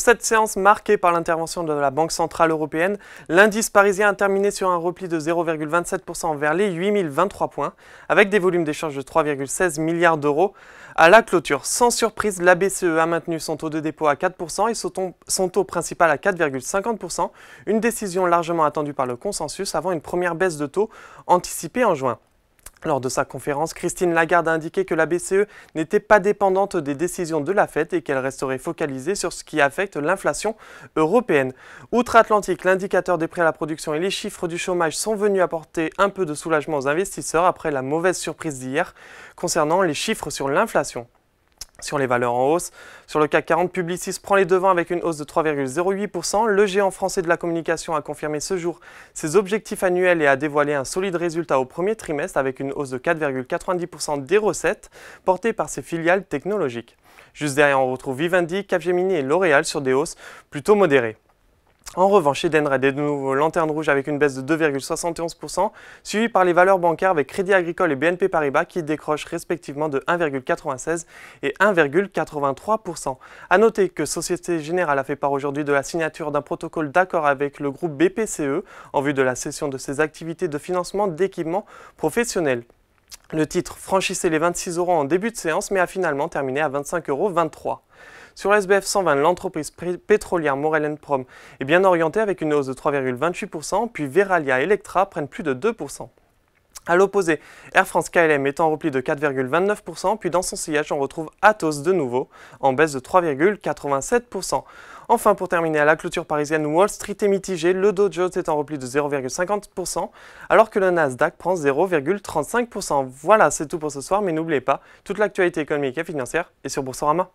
cette séance marquée par l'intervention de la Banque Centrale Européenne, l'indice parisien a terminé sur un repli de 0,27% vers les 8023 points, avec des volumes d'échange de 3,16 milliards d'euros. À la clôture, sans surprise, la BCE a maintenu son taux de dépôt à 4% et son taux principal à 4,50%, une décision largement attendue par le consensus avant une première baisse de taux anticipée en juin. Lors de sa conférence, Christine Lagarde a indiqué que la BCE n'était pas dépendante des décisions de la Fed et qu'elle resterait focalisée sur ce qui affecte l'inflation européenne. Outre-Atlantique, l'indicateur des prix à la production et les chiffres du chômage sont venus apporter un peu de soulagement aux investisseurs après la mauvaise surprise d'hier concernant les chiffres sur l'inflation. Sur les valeurs en hausse, sur le CAC 40, Publicis prend les devants avec une hausse de 3,08%. Le géant français de la communication a confirmé ce jour ses objectifs annuels et a dévoilé un solide résultat au premier trimestre avec une hausse de 4,90% des recettes portées par ses filiales technologiques. Juste derrière, on retrouve Vivendi, Capgemini et L'Oréal sur des hausses plutôt modérées. En revanche, Edenred est de nouveau lanterne rouge avec une baisse de 2,71%, suivie par les valeurs bancaires avec Crédit Agricole et BNP Paribas qui décrochent respectivement de 1,96 et 1,83%. A noter que Société Générale a fait part aujourd'hui de la signature d'un protocole d'accord avec le groupe BPCE en vue de la cession de ses activités de financement d'équipements professionnels. Le titre franchissait les 26 € en début de séance mais a finalement terminé à 25,23 €. Sur SBF 120, l'entreprise pétrolière Maurel & Prom est bien orientée avec une hausse de 3,28%, puis Verallia et Electra prennent plus de 2%. A l'opposé, Air France KLM est en repli de 4,29%, puis dans son sillage on retrouve Atos de nouveau, en baisse de 3,87%. Enfin, pour terminer, à la clôture parisienne, Wall Street est mitigé, le Dow Jones est en repli de 0,50%, alors que le Nasdaq prend 0,35%. Voilà, c'est tout pour ce soir, mais n'oubliez pas, toute l'actualité économique et financière est sur Boursorama.